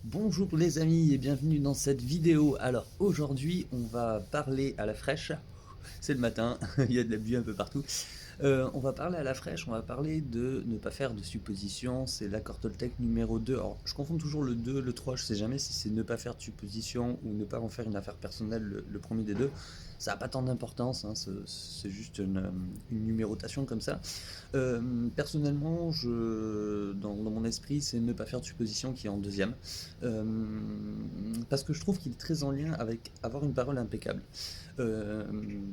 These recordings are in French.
Bonjour les amis et bienvenue dans cette vidéo. Alors aujourd'hui on va parler à la fraîche, c'est le matin, il y a de la buée un peu partout. On va parler à la fraîche, on va parler de ne pas faire de suppositions, c'est l'accord Toltec numéro 2. Alors je confonds toujours le 2, le 3, je sais jamais si c'est ne pas faire de suppositions ou ne pas en faire une affaire personnelle, le premier des deux. Ça n'a pas tant d'importance, hein, c'est juste une numérotation comme ça. Personnellement, dans mon esprit, c'est ne pas faire de suppositions qui est en deuxième. Euh, Parce que je trouve qu'il est très en lien avec avoir une parole impeccable. Euh,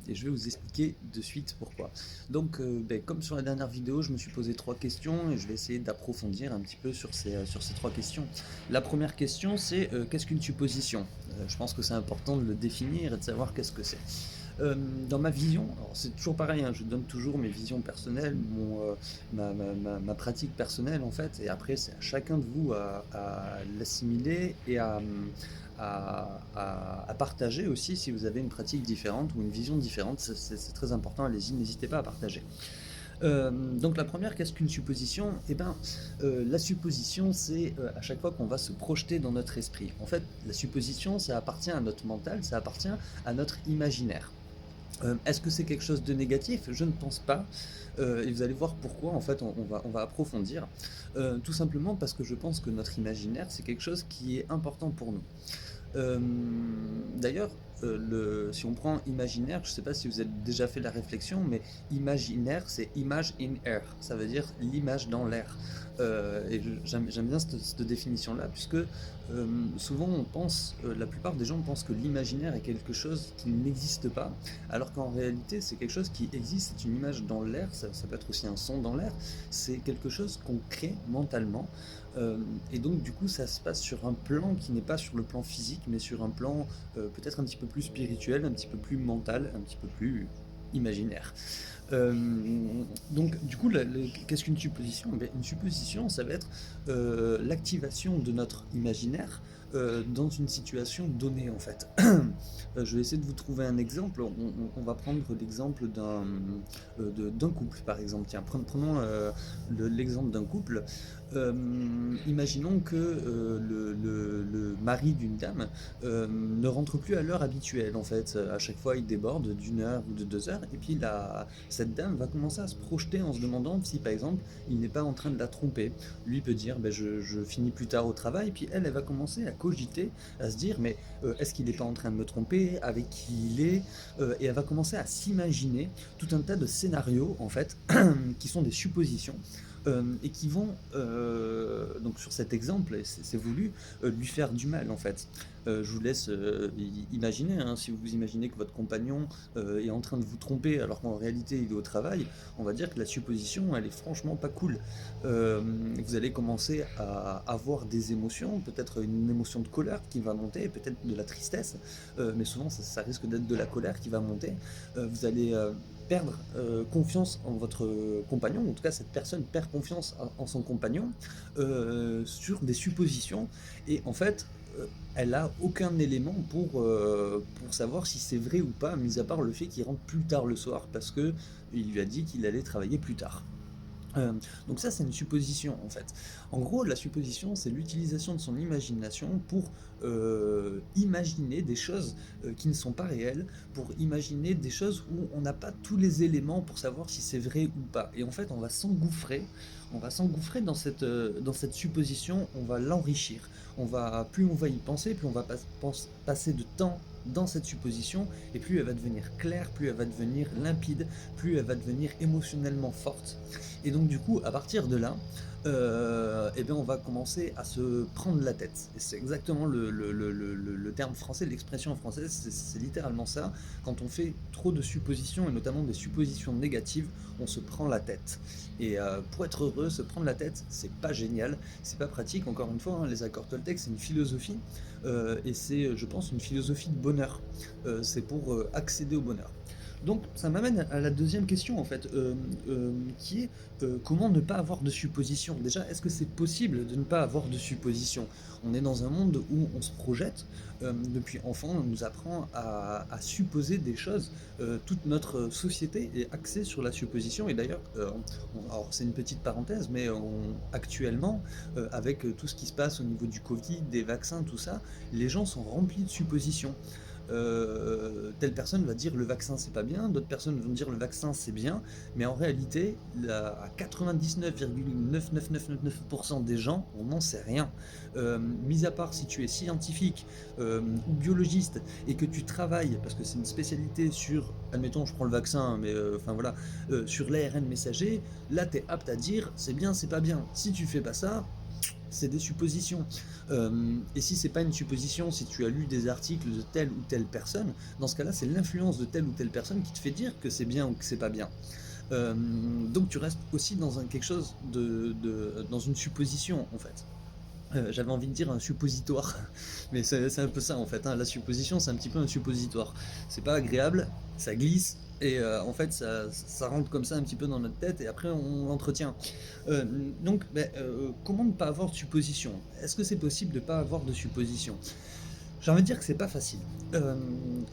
et je vais vous expliquer de suite pourquoi. Donc, comme sur la dernière vidéo, je me suis posé trois questions et je vais essayer d'approfondir un petit peu sur ces trois questions. La première question, c'est qu'est-ce qu'une supposition? Je pense que c'est important de le définir et de savoir qu'est-ce que c'est. Dans ma vision, c'est toujours pareil, hein, je donne toujours mes visions personnelles, ma pratique personnelle en fait, et après c'est à chacun de vous à l'assimiler et à partager aussi si vous avez une pratique différente ou une vision différente, c'est très important, allez-y, n'hésitez pas à partager. Donc la première, qu'est-ce qu'une supposition? Eh ben, la supposition, c'est à chaque fois qu'on va se projeter dans notre esprit. En fait, la supposition, ça appartient à notre mental, ça appartient à notre imaginaire. Est-ce que c'est quelque chose de négatif? Je ne pense pas. Et vous allez voir pourquoi, en fait, on va approfondir. Tout simplement parce que je pense que notre imaginaire, c'est quelque chose qui est important pour nous. Euh, D'ailleurs, si on prend imaginaire, je ne sais pas si vous avez déjà fait la réflexion, mais imaginaire, c'est image in air, ça veut dire l'image dans l'air. Et j'aime bien cette définition-là, puisque souvent on pense, la plupart des gens pensent que l'imaginaire est quelque chose qui n'existe pas, alors qu'en réalité c'est quelque chose qui existe, c'est une image dans l'air, ça peut être aussi un son dans l'air, c'est quelque chose qu'on crée mentalement. Et donc du coup ça se passe sur un plan qui n'est pas sur le plan physique, mais sur un plan peut-être un petit peu plus spirituel, un petit peu plus mental, un petit peu plus imaginaire. Euh, donc du coup, qu'est-ce qu'une supposition? Ben, une supposition, ça va être l'activation de notre imaginaire dans une situation donnée en fait. Je vais essayer de vous trouver un exemple. On va prendre l'exemple d'un couple par exemple. Tiens, prenons l'exemple d'un couple. Imaginons que le mari d'une dame ne rentre plus à l'heure habituelle en fait. À chaque fois, il déborde d'une heure ou de 2 heures. Et puis cette dame va commencer à se projeter en se demandant si par exemple il n'est pas en train de la tromper. Lui peut dire ben, je finis plus tard au travail. Puis elle va commencer à cogiter, à se dire mais est-ce qu'il n'est pas en train de me tromper? Avec qui il est? Et elle va commencer à s'imaginer tout un tas de scénarios en fait qui sont des suppositions et qui vont, donc sur cet exemple, et c'est voulu, lui faire du mal en fait. Je vous laisse imaginer, hein, si vous imaginez que votre compagnon est en train de vous tromper alors qu'en réalité il est au travail, on va dire que la supposition elle est franchement pas cool. Vous allez commencer à avoir des émotions, peut-être une émotion de colère qui va monter, peut-être de la tristesse, mais souvent ça risque d'être de la colère qui va monter. Vous allez perdre confiance en votre compagnon, en tout cas cette personne perd confiance en son compagnon sur des suppositions et en fait elle a aucun élément pour savoir si c'est vrai ou pas, mis à part le fait qu'il rentre plus tard le soir parce que il lui a dit qu'il allait travailler plus tard. Euh, donc ça, c'est une supposition en fait. En gros, la supposition, c'est l'utilisation de son imagination pour imaginer des choses qui ne sont pas réelles, pour imaginer des choses où on n'a pas tous les éléments pour savoir si c'est vrai ou pas. Et en fait, on va s'engouffrer dans cette supposition, on va l'enrichir. Plus on va y penser, plus on va passer de temps dans cette supposition, et plus elle va devenir claire, plus elle va devenir limpide, plus elle va devenir émotionnellement forte. Et donc du coup, à partir de là, eh bien, on va commencer à se prendre la tête. Et c'est exactement le terme français, l'expression française, c'est littéralement ça. Quand on fait trop de suppositions, et notamment des suppositions négatives, on se prend la tête. Et pour être heureux, se prendre la tête, c'est pas génial, c'est pas pratique. Encore une fois, hein, les accords Toltec, c'est une philosophie, et c'est, je pense, une philosophie de bonheur. C'est pour accéder au bonheur. Donc ça m'amène à la deuxième question en fait, qui est comment ne pas avoir de suppositions. Déjà, est-ce que c'est possible de ne pas avoir de suppositions? On est dans un monde où on se projette. Depuis enfant, on nous apprend à supposer des choses. Toute notre société est axée sur la supposition. Et d'ailleurs, alors c'est une petite parenthèse, mais actuellement, avec tout ce qui se passe au niveau du Covid, des vaccins, tout ça, les gens sont remplis de suppositions. Telle personne va dire le vaccin c'est pas bien, d'autres personnes vont dire le vaccin c'est bien, mais en réalité, à 99,99999% des gens, on n'en sait rien. Mis à part si tu es scientifique ou biologiste et que tu travailles, parce que c'est une spécialité sur, admettons, je prends le vaccin, mais enfin voilà, sur l'ARN messager, là tu es apte à dire c'est bien, c'est pas bien. Si tu fais pas ça, c'est des suppositions. Et si c'est pas une supposition, si tu as lu des articles de telle ou telle personne, dans ce cas-là, c'est l'influence de telle ou telle personne qui te fait dire que c'est bien ou que c'est pas bien. Donc tu restes aussi dans quelque chose dans une supposition en fait. J'avais envie de dire un suppositoire, mais c'est un peu ça en fait, hein. La supposition, c'est un petit peu un suppositoire. C'est pas agréable, ça glisse, et en fait, ça rentre comme ça un petit peu dans notre tête, et après, on l'entretient. Euh, donc, comment ne pas avoir de supposition? Est-ce que c'est possible de ne pas avoir de supposition? J'ai envie de dire que c'est pas facile. Euh,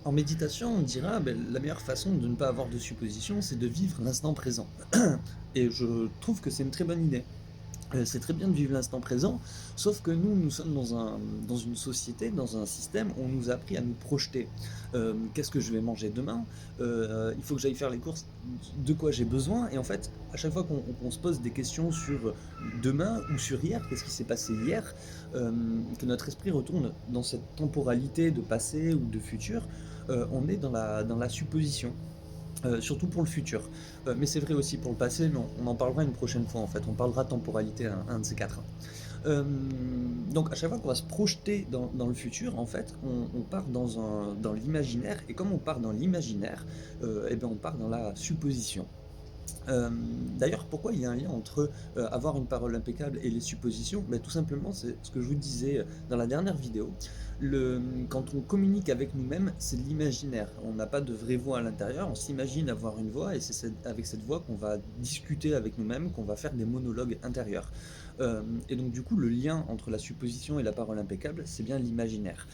En méditation, on dira la meilleure façon de ne pas avoir de supposition, c'est de vivre l'instant présent. Et je trouve que c'est une très bonne idée. C'est très bien de vivre l'instant présent, sauf que nous sommes dans une société, dans un système où on nous a appris à nous projeter. Qu'est-ce que je vais manger demain? Il faut que j'aille faire les courses, de quoi j'ai besoin? Et en fait, à chaque fois qu'on se pose des questions sur demain ou sur hier, qu'est-ce qui s'est passé hier, que notre esprit retourne dans cette temporalité de passé ou de futur, on est dans la supposition. Surtout pour le futur. Mais c'est vrai aussi pour le passé, mais on en parlera une prochaine fois en fait. On parlera temporalité un de ces quatre. Euh, donc à chaque fois qu'on va se projeter dans le futur, en fait, on part dans l'imaginaire. Et comme on part dans l'imaginaire, eh bien on part dans la supposition. Euh, D'ailleurs, pourquoi il y a un lien entre avoir une parole impeccable et les suppositions? Ben, tout simplement, c'est ce que je vous disais dans la dernière vidéo. Quand on communique avec nous-mêmes, c'est de l'imaginaire. On n'a pas de vraie voix à l'intérieur, on s'imagine avoir une voix et c'est avec cette voix qu'on va discuter avec nous-mêmes, qu'on va faire des monologues intérieurs. Et donc du coup, le lien entre la supposition et la parole impeccable, c'est bien l'imaginaire.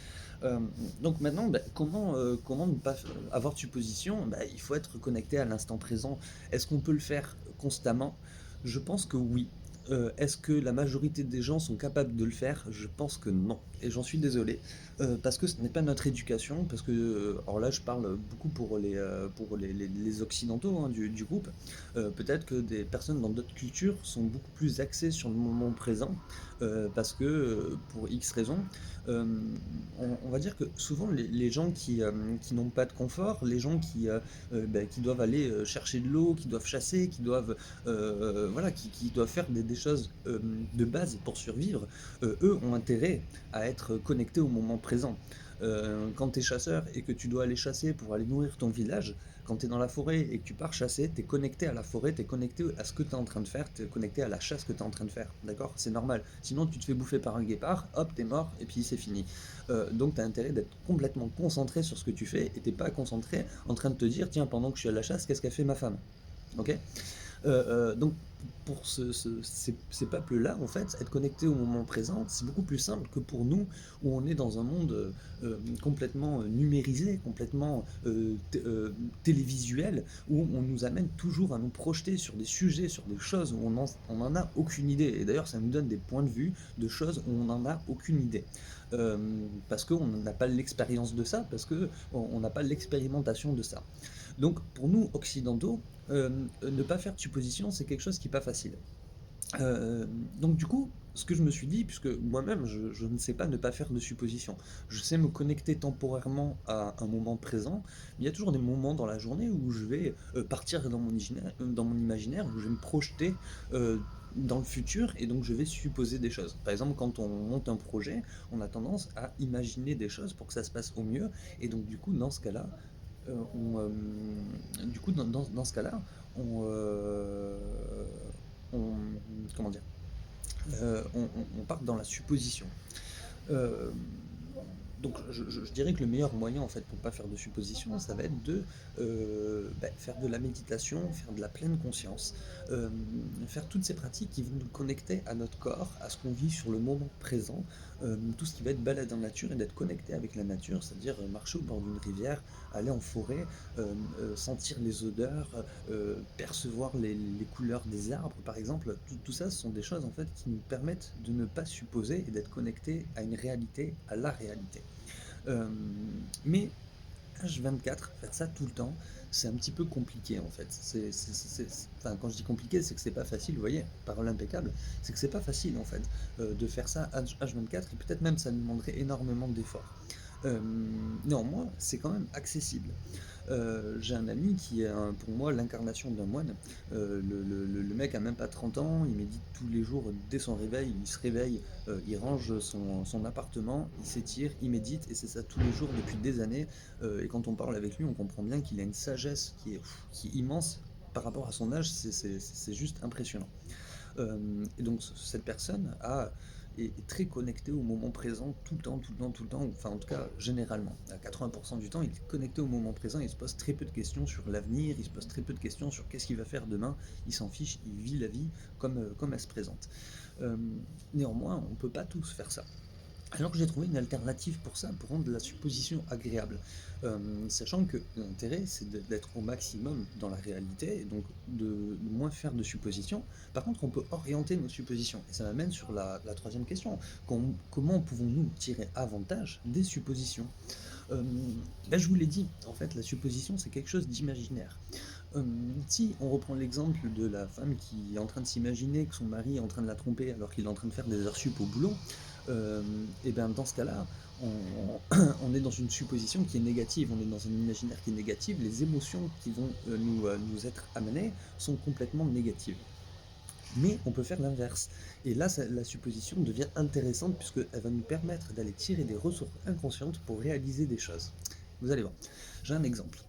Euh, donc maintenant, comment ne pas avoir de supposition? Il faut être connecté à l'instant présent. Est-ce qu'on peut le faire constamment? Je pense que oui. Est-ce que la majorité des gens sont capables de le faire? Je pense que non. Et j'en suis désolé. Parce que ce n'est pas notre éducation. Parce que, alors là, je parle beaucoup pour les occidentaux, hein, du groupe. Peut-être que des personnes dans d'autres cultures sont beaucoup plus axées sur le moment présent. Parce que, pour X raisons, euh, on va dire que souvent les gens qui n'ont pas de confort, les gens qui doivent aller chercher de l'eau, qui doivent chasser, qui doivent, voilà, qui doivent faire des choses de base pour survivre, eux ont intérêt à être connectés au moment présent. Quand tu es chasseur et que tu dois aller chasser pour aller nourrir ton village, quand tu es dans la forêt et que tu pars chasser, tu es connecté à la forêt, tu es connecté à ce que tu es en train de faire, tu es connecté à la chasse que tu es en train de faire. D'accord? C'est normal. Sinon, tu te fais bouffer par un guépard, hop, t'es mort, et puis c'est fini. Donc, tu as intérêt d'être complètement concentré sur ce que tu fais et t'es pas concentré en train de te dire, tiens, pendant que je suis à la chasse, qu'est-ce qu'elle fait ma femme? Ok? Donc, pour ces peuples-là, en fait, être connecté au moment présent, c'est beaucoup plus simple que pour nous, où on est dans un monde complètement numérisé, complètement télévisuel, où on nous amène toujours à nous projeter sur des sujets, sur des choses où on n'en a aucune idée. Et d'ailleurs, ça nous donne des points de vue de choses où on n'en a aucune idée. Parce qu'on n'a pas l'expérience de ça, parce qu'on n'a pas l'expérimentation de ça. Donc pour nous occidentaux, ne pas faire de suppositions, c'est quelque chose qui n'est pas facile. Euh, donc du coup, ce que je me suis dit, puisque moi-même je ne sais pas ne pas faire de suppositions, je sais me connecter temporairement à un moment présent, mais il y a toujours des moments dans la journée où je vais partir dans mon imaginaire, où je vais me projeter dans le futur et donc je vais supposer des choses. Par exemple, quand on monte un projet, on a tendance à imaginer des choses pour que ça se passe au mieux et donc du coup, dans ce cas-là, du coup, dans ce cas-là, on, on- comment dire, on part dans la supposition. Euh, Donc je dirais que le meilleur moyen en fait pour pas faire de suppositions, ça va être de faire de la méditation, faire de la pleine conscience, euh, faire toutes ces pratiques qui vont nous connecter à notre corps, à ce qu'on vit sur le moment présent, tout ce qui va être balade en nature et d'être connecté avec la nature, c'est-à-dire marcher au bord d'une rivière, aller en forêt, sentir les odeurs, percevoir les couleurs des arbres par exemple. Tout ça, ce sont des choses en fait qui nous permettent de ne pas supposer et d'être connectés à une réalité, à la réalité. Euh, mais H24, faire ça tout le temps, c'est un petit peu compliqué en fait. Enfin, quand je dis compliqué, c'est que c'est pas facile, vous voyez, parole impeccable, c'est que c'est pas facile en fait de faire ça H24 et peut-être même ça demanderait énormément d'efforts. Euh, Néanmoins, c'est quand même accessible. J'ai un ami qui est pour moi l'incarnation d'un moine. Le mec a même pas 30 ans, il médite tous les jours dès son réveil, il se réveille, il range son appartement, il s'étire, il médite, et c'est ça tous les jours depuis des années. Et quand on parle avec lui, on comprend bien qu'il a une sagesse qui est immense par rapport à son âge, c'est juste impressionnant. Et donc cette personne est très connectée au moment présent tout le temps, tout le temps, tout le temps, enfin en tout cas généralement. À 80% du temps, il est connecté au moment présent, il se pose très peu de questions sur l'avenir, il se pose très peu de questions sur qu'est-ce qu'il va faire demain, il s'en fiche, il vit la vie comme elle se présente. Euh, Néanmoins, on ne peut pas tous faire ça. Alors que j'ai trouvé une alternative pour ça, pour rendre la supposition agréable. Sachant que l'intérêt, c'est d'être au maximum dans la réalité, et donc de moins faire de suppositions. Par contre, on peut orienter nos suppositions. Et ça m'amène sur la troisième question. Comment pouvons-nous tirer avantage des suppositions? euh, Je vous l'ai dit, en fait, la supposition, c'est quelque chose d'imaginaire. Si on reprend l'exemple de la femme qui est en train de s'imaginer que son mari est en train de la tromper alors qu'il est en train de faire des heures sup au boulot, et bien dans ce cas-là, on, on est dans une supposition qui est négative, on est dans un imaginaire qui est négatif, les émotions qui vont nous être amenées sont complètement négatives. Mais on peut faire l'inverse. Et là, la supposition devient intéressante puisqu'elle va nous permettre d'aller tirer des ressources inconscientes pour réaliser des choses. Vous allez voir. J'ai un exemple.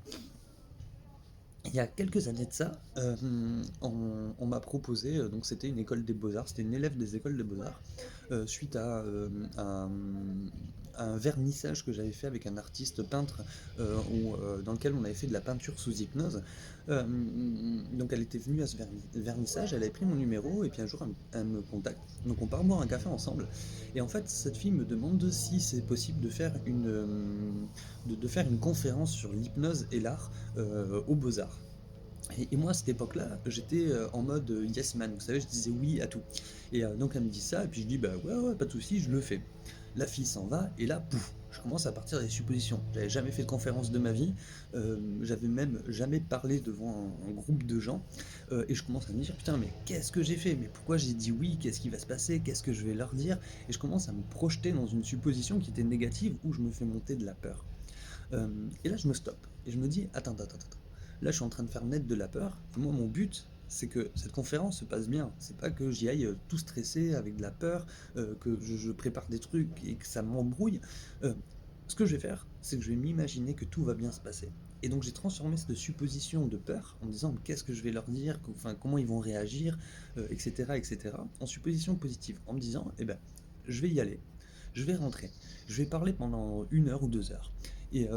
Il y a quelques années de ça, on m'a proposé, donc c'était une école des beaux-arts, c'était une élève des écoles des beaux-arts, suite à un vernissage que j'avais fait avec un artiste peintre dans lequel on avait fait de la peinture sous hypnose. Donc elle était venue à ce vernissage, elle avait pris mon numéro et puis un jour elle me contacte. Donc on part boire un café ensemble. Et en fait, cette fille me demande si c'est possible de faire de faire une conférence sur l'hypnose et l'art aux Beaux-Arts. Et moi, à cette époque-là, j'étais en mode yes man, vous savez, je disais oui à tout. Et donc elle me dit ça, et puis je dis bah ouais, ouais, pas de souci, je le fais. La fille s'en va, et là, pouf, je commence à partir des suppositions. J'avais jamais fait de conférence de ma vie, j'avais même jamais parlé devant un groupe de gens, et je commence à me dire putain, mais qu'est-ce que j'ai fait? Mais pourquoi j'ai dit oui? Qu'est-ce qui va se passer? Qu'est-ce que je vais leur dire? Et je commence à me projeter dans une supposition qui était négative, où je me fais monter de la peur. Et là, je me stoppe. Et je me dis, attends, attends, attends, attends. Là, je suis en train de faire naître de la peur. Et moi, mon but, c'est que cette conférence se passe bien. C'est pas que j'y aille tout stressé avec de la peur, que je prépare des trucs et que ça m'embrouille. Euh, Ce que je vais faire, c'est que je vais m'imaginer que tout va bien se passer. Et donc j'ai transformé cette supposition de peur en me disant qu'est-ce que je vais leur dire, enfin, comment ils vont réagir, etc., etc., en supposition positive, en me disant, eh ben, je vais y aller, je vais rentrer, je vais parler pendant 1 heure ou 2 heures. Et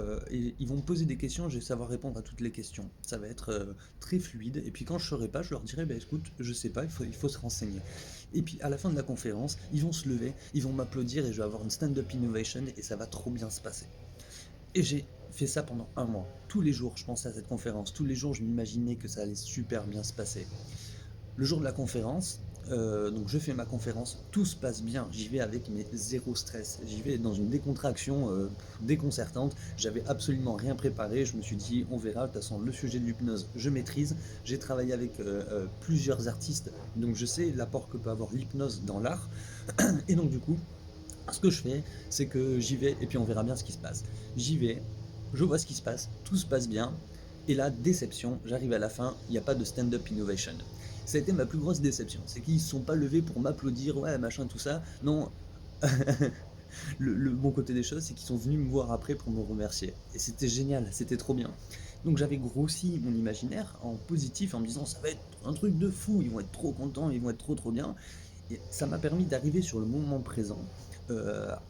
ils vont me poser des questions, je vais savoir répondre à toutes les questions. Ça va être très fluide. Et puis quand je ne saurai pas, je leur dirai, bah, écoute, je ne sais pas, il faut se renseigner. Et puis à la fin de la conférence, ils vont se lever, ils vont m'applaudir et je vais avoir une stand-up innovation et ça va trop bien se passer. Et j'ai fait ça pendant un mois. Tous les jours, je pensais à cette conférence. Tous les jours, je m'imaginais que ça allait super bien se passer. Le jour de la conférence, donc je fais ma conférence, tout se passe bien, j'y vais avec mes zéro stress, j'y vais dans une décontraction déconcertante, j'avais absolument rien préparé, je me suis dit on verra, de toute façon le sujet de l'hypnose je maîtrise, j'ai travaillé avec plusieurs artistes, donc je sais l'apport que peut avoir l'hypnose dans l'art, et donc du coup, ce que je fais, c'est que j'y vais et puis on verra bien ce qui se passe. J'y vais, je vois ce qui se passe, tout se passe bien, et là, déception, j'arrive à la fin, il n'y a pas de stand-up innovation. Ça a été ma plus grosse déception, c'est qu'ils ne se sont pas levés pour m'applaudir, ouais, machin, tout ça. Non, le bon côté des choses, c'est qu'ils sont venus me voir après pour me remercier. Et c'était génial, c'était trop bien. Donc j'avais grossi mon imaginaire en positif, en me disant ça va être un truc de fou, ils vont être trop contents, ils vont être trop trop bien. Et ça m'a permis d'arriver sur le moment présent,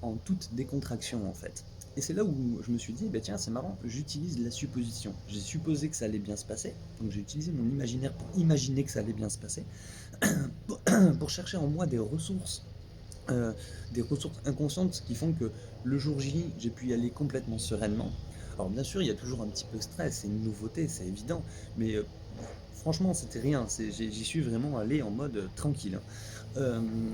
en toute décontraction en fait. Et c'est là où je me suis dit, bah tiens, c'est marrant, j'utilise la supposition. J'ai supposé que ça allait bien se passer, donc j'ai utilisé mon imaginaire pour imaginer que ça allait bien se passer, pour chercher en moi euh, des ressources inconscientes qui font que le jour J, j'ai pu y aller complètement sereinement. Alors bien sûr, il y a toujours un petit peu de stress, c'est une nouveauté, c'est évident, mais franchement, c'était rien. J'y suis vraiment allé en mode tranquille, hein.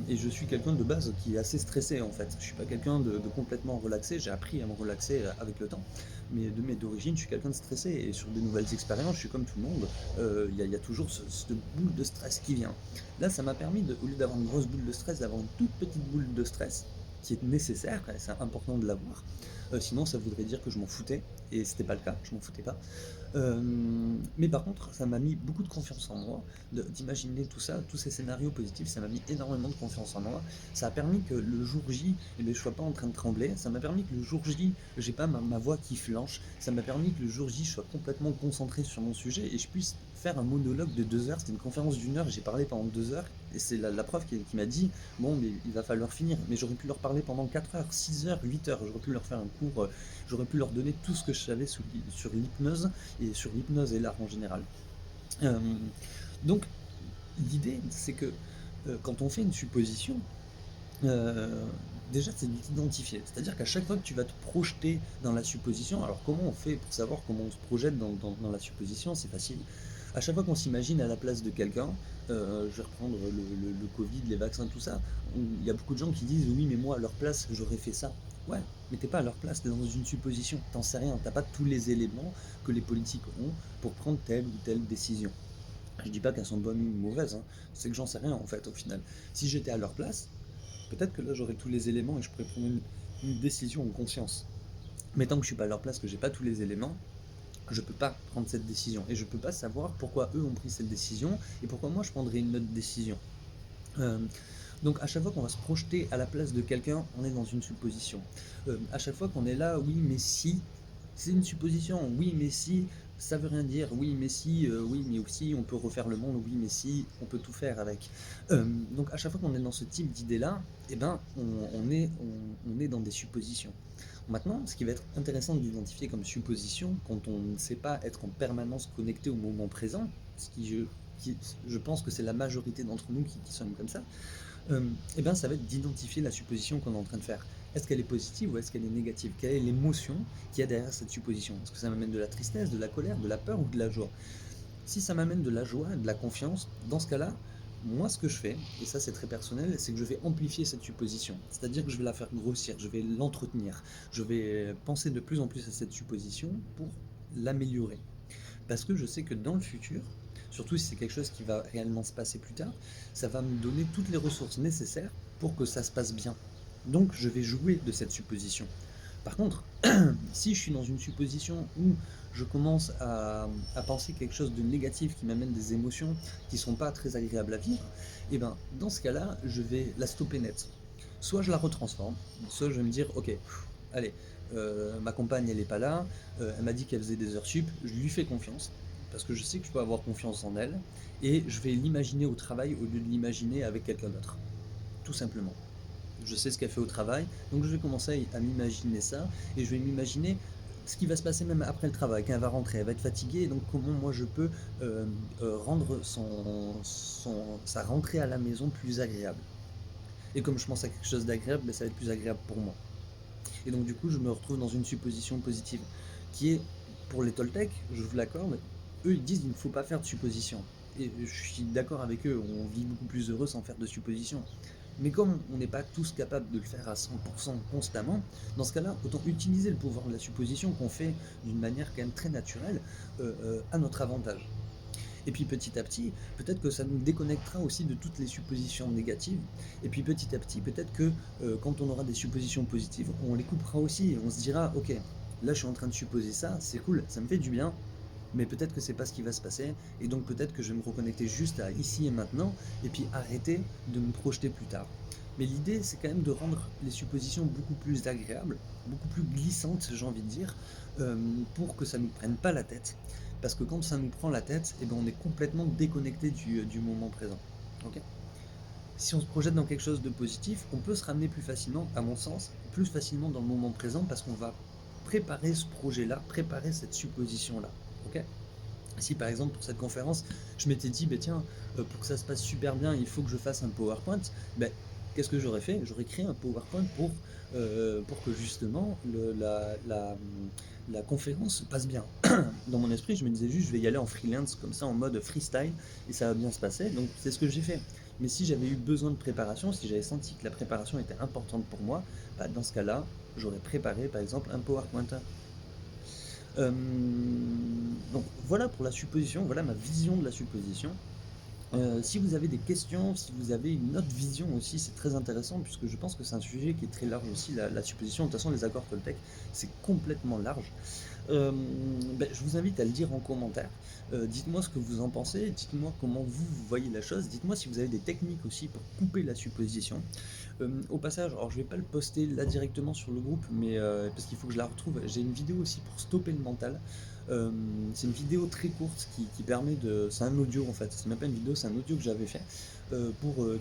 Et je suis quelqu'un de base qui est assez stressé en fait. Je suis pas quelqu'un de complètement relaxé. J'ai appris à me relaxer avec le temps. Mais d'origine, je suis quelqu'un de stressé. Et sur de nouvelles expériences, je suis comme tout le monde. Il y a toujours cette boule de stress qui vient. Là, ça m'a permis, au lieu d'avoir une grosse boule de stress, d'avoir une toute petite boule de stress qui est nécessaire. Et c'est important de l'avoir. Sinon, ça voudrait dire que je m'en foutais. Et c'était pas le cas. Je m'en foutais pas. Mais par contre, ça m'a mis beaucoup de confiance en moi, d'imaginer tout ça, tous ces scénarios positifs, ça m'a mis énormément de confiance en moi. Ça a permis que le jour J, je ne sois pas en train de trembler. Ça m'a permis que le jour J, j'ai pas ma voix qui flanche. Ça m'a permis que le jour J, je sois complètement concentré sur mon sujet et je puisse faire un monologue de 2 heures. C'était une conférence d'1 heure, j'ai parlé pendant 2 heures. Et c'est la prof qui m'a dit, bon, mais il va falloir finir. Mais j'aurais pu leur parler pendant 4 heures, 6 heures, 8 heures. J'aurais pu leur faire un cours, j'aurais pu leur donner tout ce que je savais sur l'hypnose et sur l'hypnose et l'art en général. Euh, donc, l'idée, c'est que quand on fait une supposition, euh, déjà, c'est d'identifier. C'est-à-dire qu'à chaque fois que tu vas te projeter dans la supposition, alors comment on fait pour savoir comment on se projette dans la supposition? C'est facile. À chaque fois qu'on s'imagine à la place de quelqu'un, je vais reprendre le Covid, les vaccins, tout ça, il y a beaucoup de gens qui disent oui, mais moi à leur place, j'aurais fait ça. Ouais, mais t'es pas à leur place, t'es dans une supposition, t'en sais rien, t'as pas tous les éléments que les politiques ont pour prendre telle ou telle décision. Je dis pas qu'elles sont bonnes ou mauvaises, hein, c'est que j'en sais rien en fait au final. Si j'étais à leur place, peut-être que là j'aurais tous les éléments et je pourrais prendre une décision en conscience. Mais tant que je suis pas à leur place, que j'ai pas tous les éléments, je peux pas prendre cette décision. Et je peux pas savoir pourquoi eux ont pris cette décision et pourquoi moi je prendrais une autre décision. Euh, donc à chaque fois qu'on va se projeter à la place de quelqu'un, on est dans une supposition. À chaque fois qu'on est là, oui mais si, c'est une supposition, oui mais si, ça veut rien dire, oui mais si, oui mais aussi on peut refaire le monde, oui mais si, on peut tout faire avec. Donc à chaque fois qu'on est dans ce type d'idée-là, eh ben, on est dans des suppositions. Maintenant, ce qui va être intéressant d'identifier comme supposition, quand on ne sait pas être en permanence connecté au moment présent, ce qui, je pense que c'est la majorité d'entre nous qui sommes comme ça, eh bien, ça va être d'identifier la supposition qu'on est en train de faire. Est-ce qu'elle est positive ou est-ce qu'elle est négative? Quelle est l'émotion qu'il y a derrière cette supposition? Est-ce que ça m'amène de la tristesse, de la colère, de la peur ou de la joie? Si ça m'amène de la joie, de la confiance, dans ce cas-là, moi ce que je fais, et ça c'est très personnel, c'est que je vais amplifier cette supposition. C'est-à-dire que je vais la faire grossir, je vais l'entretenir, je vais penser de plus en plus à cette supposition pour l'améliorer. Parce que je sais que dans le futur, surtout si c'est quelque chose qui va réellement se passer plus tard, ça va me donner toutes les ressources nécessaires pour que ça se passe bien. Donc je vais jouer de cette supposition. Par contre, si je suis dans une supposition où je commence à penser quelque chose de négatif qui m'amène des émotions qui ne sont pas très agréables à vivre, et ben dans ce cas-là, je vais la stopper net. Soit je la retransforme, soit je vais me dire, ok, allez, ma compagne elle est pas là, elle m'a dit qu'elle faisait des heures sup, je lui fais confiance, parce que je sais que je peux avoir confiance en elle, et je vais l'imaginer au travail au lieu de l'imaginer avec quelqu'un d'autre, tout simplement. Je sais ce qu'elle fait au travail, donc je vais commencer à m'imaginer ça, et je vais m'imaginer ce qui va se passer même après le travail, quand elle va rentrer, elle va être fatiguée, et donc comment moi je peux rendre sa rentrée à la maison plus agréable. Et comme je pense à quelque chose d'agréable, ben, ça va être plus agréable pour moi. Et donc du coup, je me retrouve dans une supposition positive, qui est, pour les Toltecs, je vous l'accorde, eux ils disent qu'il ne faut pas faire de supposition. Et je suis d'accord avec eux, on vit beaucoup plus heureux sans faire de supposition. Mais comme on n'est pas tous capables de le faire à 100% constamment, dans ce cas-là, autant utiliser le pouvoir de la supposition qu'on fait d'une manière quand même très naturelle à notre avantage. Et puis petit à petit, peut-être que ça nous déconnectera aussi de toutes les suppositions négatives. Et puis petit à petit, peut-être que quand on aura des suppositions positives, on les coupera aussi. Et on se dira, ok, là je suis en train de supposer ça, c'est cool, ça me fait du bien. Mais peut-être que c'est pas ce qui va se passer, et donc peut-être que je vais me reconnecter juste à ici et maintenant, et puis arrêter de me projeter plus tard. Mais l'idée, c'est quand même de rendre les suppositions beaucoup plus agréables, beaucoup plus glissantes, j'ai envie de dire, pour que ça ne nous prenne pas la tête. Parce que quand ça nous prend la tête, eh ben on est complètement déconnecté du moment présent. Ok. Si on se projette dans quelque chose de positif, on peut se ramener plus facilement, à mon sens, plus facilement dans le moment présent parce qu'on va préparer ce projet-là, préparer cette supposition-là. Ok? Si par exemple pour cette conférence, je m'étais dit, bah, tiens, pour que ça se passe super bien, il faut que je fasse un PowerPoint, bah, qu'est-ce que j'aurais fait? J'aurais créé un PowerPoint pour que justement la conférence se passe bien. Dans mon esprit, je me disais juste, je vais y aller en freelance, comme ça, en mode freestyle, et ça va bien se passer. Donc c'est ce que j'ai fait. Mais si j'avais eu besoin de préparation, si j'avais senti que la préparation était importante pour moi, bah, dans ce cas-là, j'aurais préparé par exemple un PowerPoint. Euh, donc voilà pour la supposition, voilà ma vision de la supposition. Si vous avez des questions, si vous avez une autre vision aussi, c'est très intéressant puisque je pense que c'est un sujet qui est très large aussi, la supposition. De toute façon, les accords Toltec, c'est complètement large. Je vous invite à le dire en commentaire. Dites-moi ce que vous en pensez, dites-moi comment vous voyez la chose, dites-moi si vous avez des techniques aussi pour couper la supposition. Au passage, alors je vais pas le poster là directement sur le groupe, mais parce qu'il faut que je la retrouve, j'ai une vidéo aussi pour stopper le mental. Euh, c'est une vidéo très courte qui permet de... C'est un audio en fait, c'est même pas une vidéo, c'est un audio que j'avais fait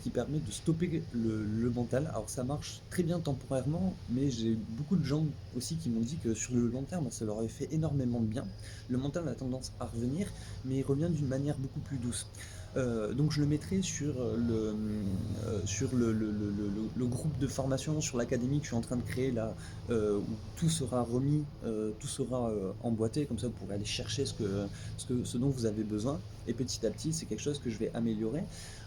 qui permet de stopper le mental. Alors ça marche très bien temporairement, mais j'ai beaucoup de gens aussi qui m'ont dit que sur le long terme, ça leur avait fait énormément de bien. Le mental a tendance à revenir, mais il revient d'une manière beaucoup plus douce. Donc je le mettrai sur le groupe de formation, sur l'académie que je suis en train de créer là, où tout sera remis, tout sera emboîté, comme ça vous pourrez aller chercher ce dont vous avez besoin. Et petit à petit, c'est quelque chose que je vais améliorer.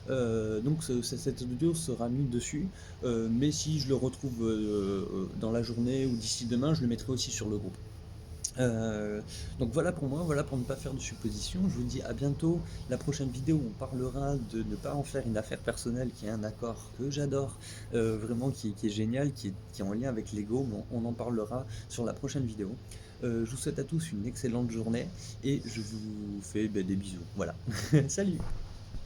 Donc cette audio sera mise dessus, mais si je le retrouve dans la journée ou d'ici demain, je le mettrai aussi sur le groupe. Euh, donc voilà pour moi, voilà pour ne pas faire de suppositions. Je vous dis à bientôt. La prochaine vidéo, on parlera de ne pas en faire une affaire personnelle, qui est un accord que j'adore, vraiment qui est génial, qui est en lien avec l'ego. Bon, on en parlera sur la prochaine vidéo. Je vous souhaite à tous une excellente journée et je vous fais des bisous. Voilà. Salut!